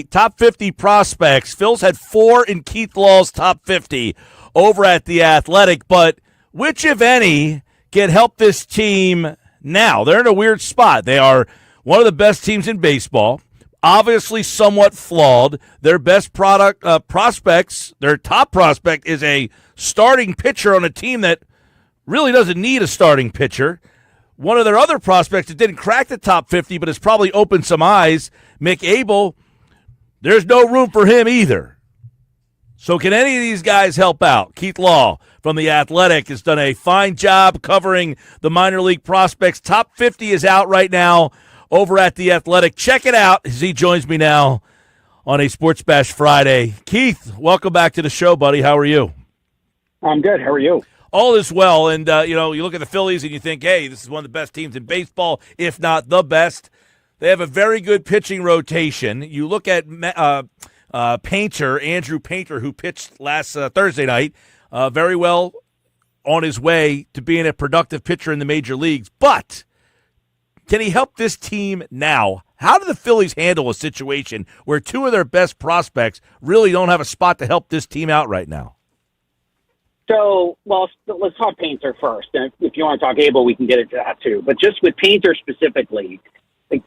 Top 50 prospects. Phil's had 4 in Keith Law's top 50 over at The Athletic, but which, if any, can help this team now? They're in a weird spot. They are one of the best teams in baseball, obviously somewhat flawed. Their best prospects, their top prospect is a starting pitcher on a team that really doesn't need a starting pitcher. One of their other prospects that didn't crack the top 50 but has probably opened some eyes, Mick Abel, there's no room for him either. So can any of these guys help out? Keith Law from The Athletic has done a fine job covering the minor league prospects. Top 50 is out right now over at The Athletic. Check it out as he joins me now on a Sports Bash Friday. Keith, welcome back to the show, buddy. How are you? I'm good. How are you? All is well. And, you look at the Phillies and you think, hey, this is one of the best teams in baseball, if not the best. They have a very good pitching rotation. You look at Andrew Painter, who pitched last Thursday night, very well on his way to being a productive pitcher in the major leagues. But can he help this team now? How do the Phillies handle a situation where 2 of their best prospects really don't have a spot to help this team out right now? So, let's talk Painter first. And if you want to talk Abel, we can get into that too. But just with Painter specifically,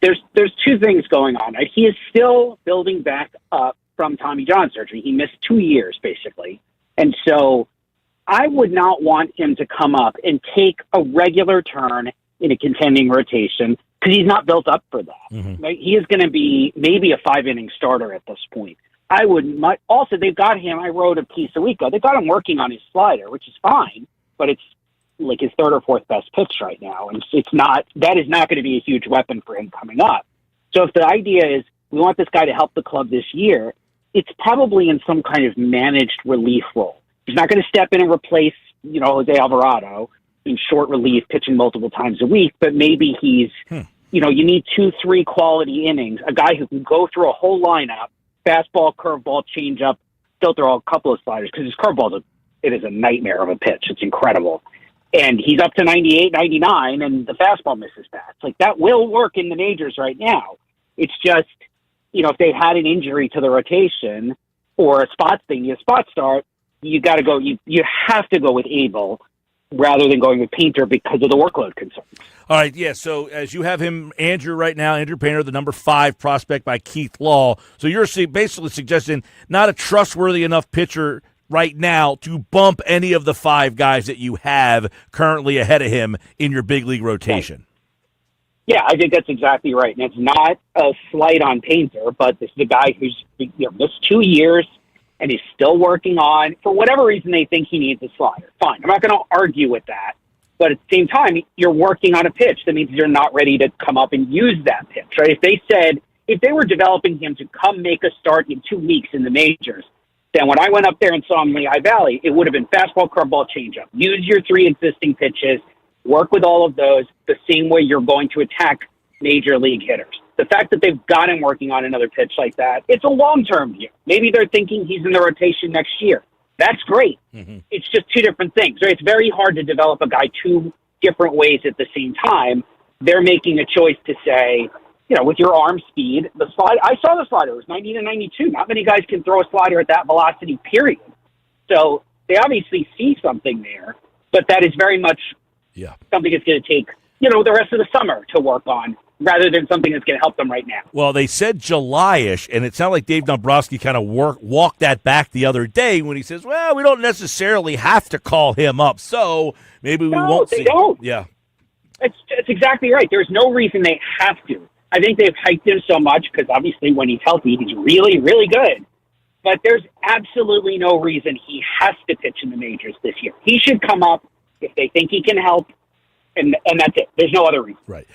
there's 2 things going on. He is still building back up from Tommy John surgery. He missed 2 years, basically. And so I would not want him to come up and take a regular turn in a contending rotation because he's not built up for that. Mm-hmm. Right? He is going to be maybe a 5-inning starter at this point. Also, they've got him, I wrote a piece a week ago, they've got him working on his slider, which is fine, but it's like his 3rd or 4th best pitch right now. And that is not going to be a huge weapon for him coming up. So if the idea is we want this guy to help the club this year, it's probably in some kind of managed relief role. He's not going to step in and replace, Jose Alvarado in short relief, pitching multiple times a week, but maybe he's, you need 2-3 quality innings, a guy who can go through a whole lineup, fastball, curveball, changeup, still throw a couple of sliders, because his curveball, it is a nightmare of a pitch. It's incredible. And he's up to 98, 99, and the fastball misses bats. Like, that will work in the majors right now. It's just, if they had an injury to the rotation or a spot start, you got to go, you have to go with Abel rather than going with Painter because of the workload concerns. All right, yeah, so as you have him, Andrew, right now, Andrew Painter, the number 5 prospect by Keith Law. So you're basically suggesting not a trustworthy enough pitcher right now to bump any of the 5 guys that you have currently ahead of him in your big league rotation. Right. Yeah, I think that's exactly right. And it's not a slight on Painter, but this is a guy who's missed 2 years and he's still working on, for whatever reason they think he needs a slider. Fine, I'm not going to argue with that. But at the same time, you're working on a pitch. That means you're not ready to come up and use that pitch, right? If they were developing him to come make a start in 2 weeks in the majors, then when I went up there and saw him in Lehigh Valley, it would have been fastball, curveball, changeup. Use your 3 existing pitches, work with all of those the same way you're going to attack major league hitters. The fact that they've got him working on another pitch like that, it's a long-term view. Maybe they're thinking he's in the rotation next year. That's great. Mm-hmm. It's just 2 different things, right? It's very hard to develop a guy 2 different ways at the same time. They're making a choice to say, with your arm speed, the slide. I saw the slider. It was 90 to 92. Not many guys can throw a slider at that velocity, period. So they obviously see something there, but that is very much something that's going to take, the rest of the summer to work on, rather than something that's going to help them right now. Well, they said July-ish, and it sounded like Dave Dombrowski kind of walked that back the other day when he says, well, we don't necessarily have to call him up, so maybe we won't see. No, they don't. Yeah. It's exactly right. There's no reason they have to. I think they've hyped him so much because obviously when he's healthy, he's really, really good. But there's absolutely no reason he has to pitch in the majors this year. He should come up if they think he can help. And that's it. There's no other reason. Right.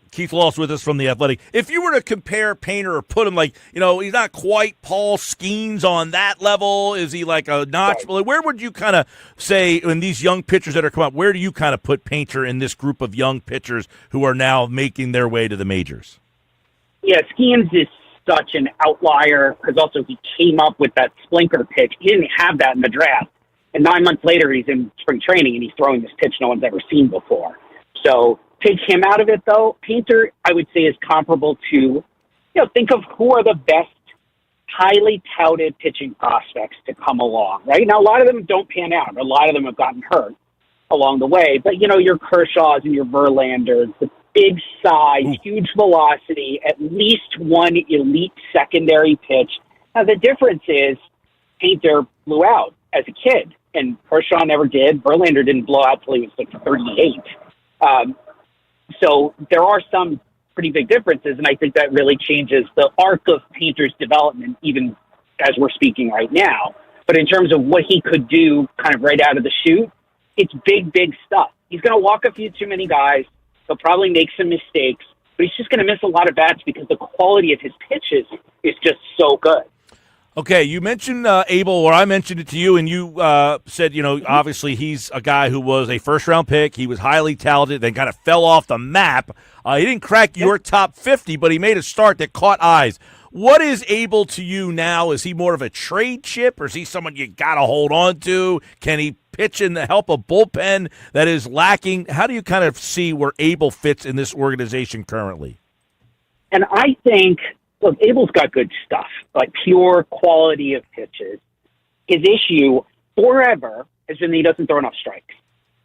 Keith Law's with us from The Athletic. If you were to compare Painter or put him he's not quite Paul Skeens on that level. Is he like a notch? Right. Where would you kind of say, in these young pitchers that are coming up, where do you kind of put Painter in this group of young pitchers who are now making their way to the majors? Yeah, Skeens is such an outlier because also he came up with that splinker pitch. He didn't have that in the draft. And 9 months later, he's in spring training, and he's throwing this pitch no one's ever seen before. So take him out of it, though. Painter, I would say, is comparable to, think of who are the best highly touted pitching prospects to come along, right? Now, a lot of them don't pan out. A lot of them have gotten hurt along the way. But, your Kershaws and your Verlanders, the big size, huge velocity, at least one elite secondary pitch. Now, the difference is Painter blew out as a kid, and Kershaw never did. Verlander didn't blow out till he was like 38. So there are some pretty big differences, and I think that really changes the arc of Painter's development, even as we're speaking right now. But in terms of what he could do kind of right out of the chute, it's big, big stuff. He's going to walk a few too many guys. He'll probably make some mistakes, but he's just going to miss a lot of bats because the quality of his pitches is just so good. Okay, you mentioned Abel, or I mentioned it to you, and you said, obviously he's a guy who was a first-round pick. He was highly talented, then kind of fell off the map. He didn't crack your top 50, but he made a start that caught eyes. What is Abel to you now? Is he more of a trade chip, or is he someone you got to hold on to? Can he pitch in the help of bullpen that is lacking? How do you kind of see where Abel fits in this organization currently? And I think, look, Abel's got good stuff, like pure quality of pitches. His issue forever has been that he doesn't throw enough strikes.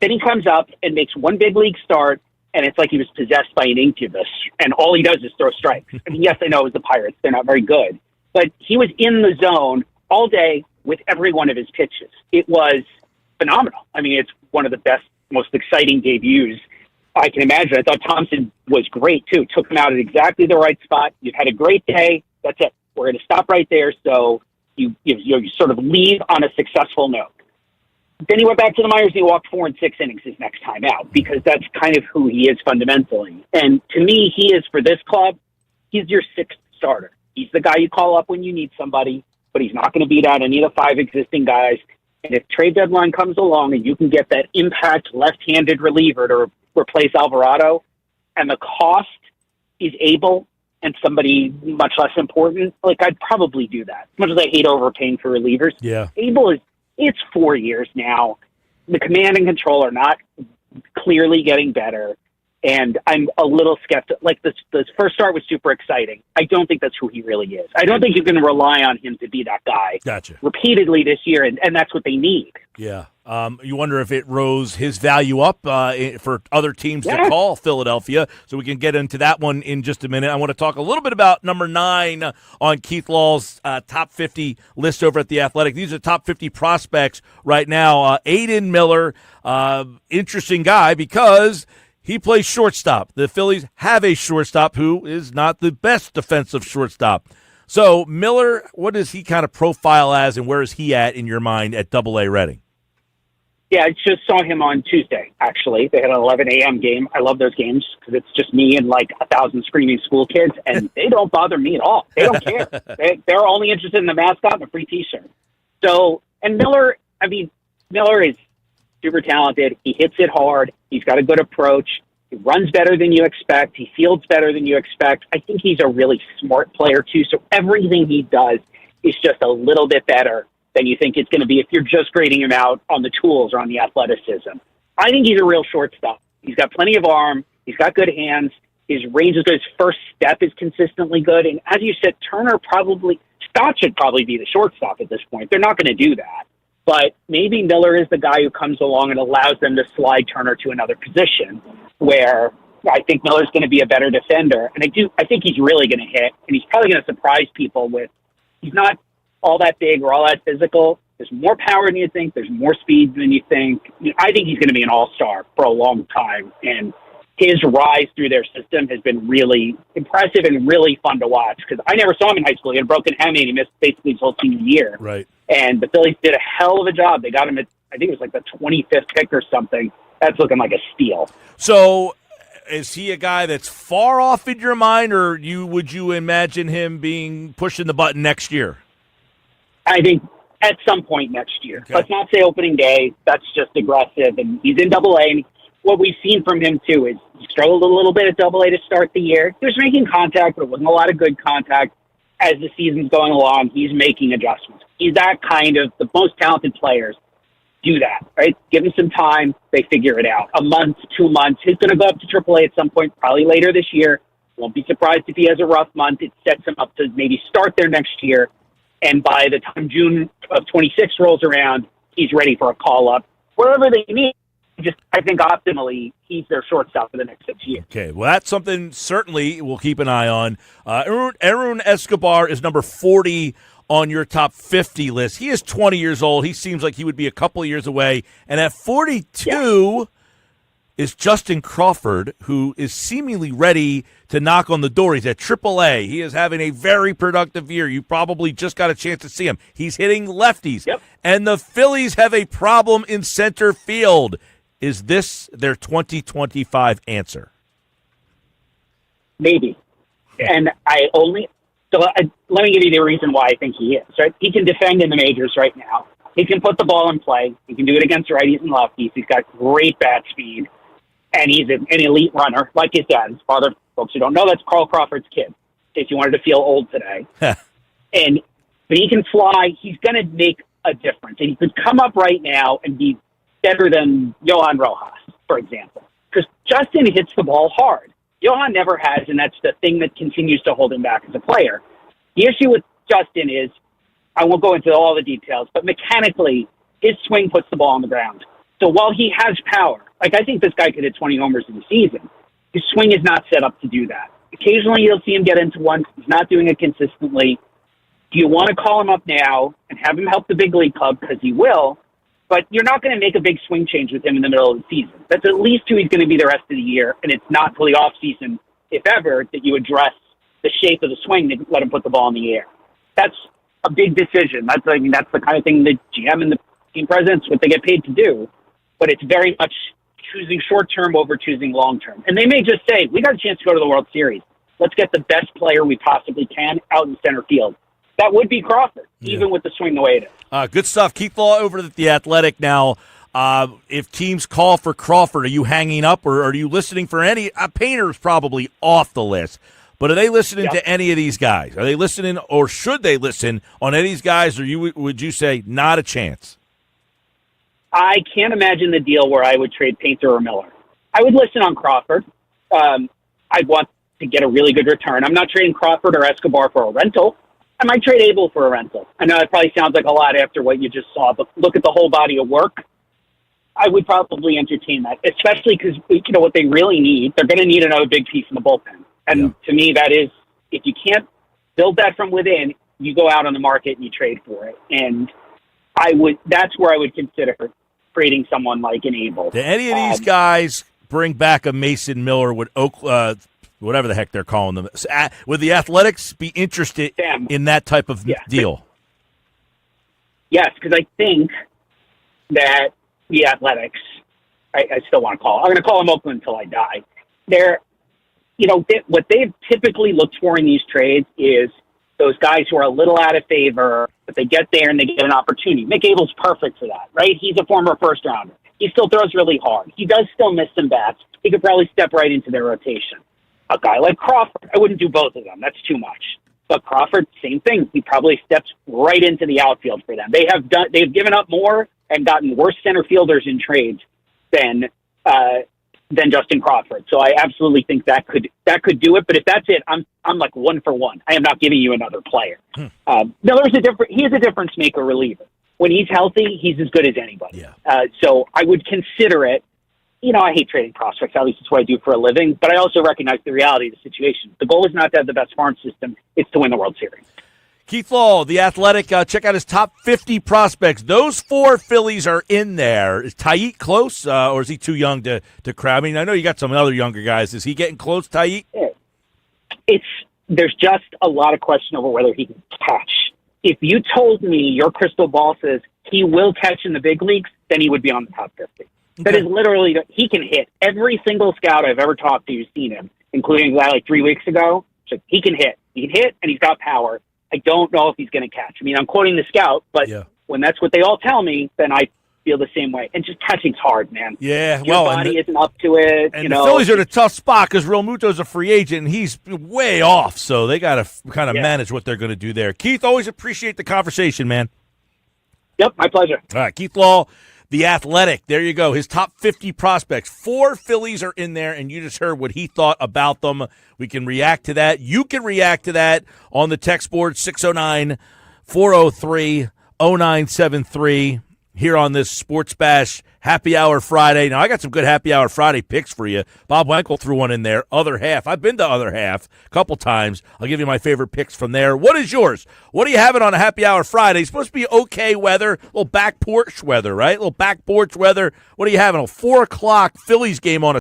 Then he comes up and makes one big league start, and it's like he was possessed by an incubus, and all he does is throw strikes. I mean, yes, I know it was the Pirates. They're not very good. But he was in the zone all day with every one of his pitches. It was phenomenal. I mean, it's one of the best, most exciting debuts I can imagine. I thought Thompson was great, too. Took him out at exactly the right spot. You've had a great day. That's it. We're going to stop right there, so you sort of leave on a successful note. Then he went back to the minors and he walked 4 and 6 innings his next time out because that's kind of who he is fundamentally. And to me, he is, for this club, he's your sixth starter. He's the guy you call up when you need somebody, but he's not going to beat out any of the 5 existing guys. And if trade deadline comes along and you can get that impact left-handed reliever to replace Alvarado, and the cost is Abel and somebody much less important, like, I'd probably do that. As much as I hate overpaying for relievers, Abel is, it's 4 years now. The command and control are not clearly getting better. And I'm a little skeptical. Like, this first start was super exciting. I don't think that's who he really is. I don't think you can rely on him to be that guy repeatedly this year, and that's what they need. Yeah. You wonder if it rose his value up for other teams to call Philadelphia, so we can get into that one in just a minute. I want to talk a little bit about number 9 on Keith Law's top 50 list over at The Athletic. These are top 50 prospects right now. Aiden Miller, interesting guy because he plays shortstop. The Phillies have a shortstop who is not the best defensive shortstop. So, Miller, what does he kind of profile as, and where is he at in your mind at Double-A Reading? Yeah, I just saw him on Tuesday, actually. They had an 11 a.m. game. I love those games because it's just me and like 1,000 screaming school kids, and they don't bother me at all. They don't care. They're only interested in the mascot and a free T-shirt. So, and Miller is super talented. He hits it hard. He's got a good approach. He runs better than you expect. He fields better than you expect. I think he's a really smart player, too. So everything he does is just a little bit better than you think it's going to be if you're just grading him out on the tools or on the athleticism. I think he's a real shortstop. He's got plenty of arm. He's got good hands. His range is good. His first step is consistently good. And as you said, Scott should probably be the shortstop at this point. They're not going to do that. But maybe Miller is the guy who comes along and allows them to slide Turner to another position where I think Miller's going to be a better defender. And I think he's really going to hit, and he's probably going to surprise people with, he's not all that big or all that physical. There's more power than you think. There's more speed than you think. I think he's going to be an all-star for a long time. And his rise through their system has been really impressive and really fun to watch because I never saw him in high school. He had a broken hammy and he missed basically his whole senior year. Right. And the Phillies did a hell of a job. They got him at, I think it was like the 25th pick or something. That's looking like a steal. So is he a guy that's far off in your mind, or would you imagine him being pushing the button next year? I think at some point next year. Okay. Let's not say opening day. That's just aggressive. And he's in Double-A. And what we've seen from him, too, is he struggled a little bit at Double-A to start the year. He was making contact, but it wasn't a lot of good contact. As the season's going along, he's making adjustments. He's that kind of, the most talented players do that, right? Give him some time. They figure it out. A month, 2 months. He's going to go up to AAA at some point, probably later this year. Won't be surprised if he has a rough month. It sets him up to maybe start there next year. And by the time June of 26 rolls around, he's ready for a call-up. Wherever they need, I think optimally, he's their shortstop for the next 6 years. Okay, well, that's something certainly we'll keep an eye on. Aaron Escobar is number 40 on your top 50 list. He is 20 years old. He seems like he would be a couple of years away. And at 42 is Justin Crawford, who is seemingly ready to knock on the door. He's at AAA. He is having a very productive year. You probably just got a chance to see him. He's hitting lefties. Yep. And the Phillies have a problem in center field. Is this their 2025 answer? Maybe. And let me give you the reason why I think he is. Right? He can defend in the majors right now. He can put the ball in play. He can do it against righties and lefties. He's got great bat speed. And he's an elite runner, like his dad. His father, folks who don't know, that's Carl Crawford's kid, in case you wanted to feel old today. But he can fly. He's going to make a difference. And he could come up right now and be better than Johan Rojas, for example. Because Justin hits the ball hard. Johan never has, and that's the thing that continues to hold him back as a player. The issue with Justin is, I won't go into all the details, but mechanically, his swing puts the ball on the ground. So while he has power, like I think this guy could hit 20 homers in a season, his swing is not set up to do that. Occasionally you'll see him get into one. He's not doing it consistently. Do you want to call him up now and have him help the big league club? Because he will. But you're not going to make a big swing change with him in the middle of the season. That's at least who he's going to be the rest of the year, and it's not till the off season, if ever, that you address the shape of the swing to let him put the ball in the air. That's a big decision. That's the kind of thing the GM and the team presidents, what they get paid to do. But it's very much choosing short-term over choosing long-term. And they may just say, we got a chance to go to the World Series. Let's get the best player we possibly can out in center field. That would be Crawford, even with the swing the way it is. Good stuff. Keith Law over at The Athletic now. If teams call for Crawford, are you hanging up or are you listening for any? Painter's probably off the list. But are they listening to any of these guys? Are they listening or should they listen on any of these guys, or would you say not a chance? I can't imagine the deal where I would trade Painter or Miller. I would listen on Crawford. I'd want to get a really good return. I'm not trading Crawford or Escobar for a rental. I might trade Abel for a rental. I know it probably sounds like a lot after what you just saw, but look at the whole body of work. I would probably entertain that, especially because what they really need, they're going to need another big piece in the bullpen. And to me, that is, if you can't build that from within, you go out on the market and you trade for it. And that's where I would consider trading someone like an Abel. Do any of these guys bring back a Mason Miller? Would whatever the heck they're calling them, would the Athletics be interested in that type of deal? Yes, because I think that the Athletics, I still want to I'm going to call them Oakland until I die. They're, what they've typically looked for in these trades is those guys who are a little out of favor, but they get there and they get an opportunity. Mick Abel's perfect for that, right? He's a former first rounder. He still throws really hard. He does still miss some bats. He could probably step right into their rotation. A guy like Crawford, I wouldn't do both of them. That's too much. But Crawford, same thing. He probably steps right into the outfield for them. They've given up more and gotten worse center fielders in trades than Justin Crawford. So I absolutely think that could do it. But if that's it, I'm like 1 for 1. I am not giving you another player. He is a difference maker reliever. When he's healthy, he's as good as anybody. So I would consider it. I hate trading prospects. At least it's what I do for a living. But I also recognize the reality of the situation. The goal is not to have the best farm system. It's to win the World Series. Keith Law, The Athletic. Check out his top 50 prospects. Those 4 Phillies are in there. Is Taillon close, or is he too young to crowd? I mean, I know you got some other younger guys. Is he getting close, Taillon? There's just a lot of question over whether he can catch. If you told me your crystal ball says he will catch in the big leagues, then he would be on the top 50. That is literally, he can hit. Every single scout I've ever talked to who's seen him, including like 3 weeks ago, said he can hit. He can hit, and he's got power. I don't know if he's going to catch. I mean, I'm quoting the scout, but when that's what they all tell me, then I feel the same way. And just catching's hard, man. Yeah, your body isn't up to it. And the Phillies are in a tough spot because Real Muto's a free agent, and he's way off, so they got to kind of manage what they're going to do there. Keith, always appreciate the conversation, man. Yep, my pleasure. All right, Keith Law, The Athletic. There you go. His top 50 prospects. 4 Phillies are in there, and you just heard what he thought about them. We can react to that. You can react to that on the text board, 609 403-0973 here on this Sports Bash Happy Hour Friday. Now, I got some good Happy Hour Friday picks for you. Bob Wenkel threw one in there, Other Half. I've been to Other Half a couple times. I'll give you my favorite picks from there. What is yours? What are you having on a Happy Hour Friday? It's supposed to be okay weather, a little back porch weather, right? A little back porch weather. What are you having? A 4 o'clock Phillies game on a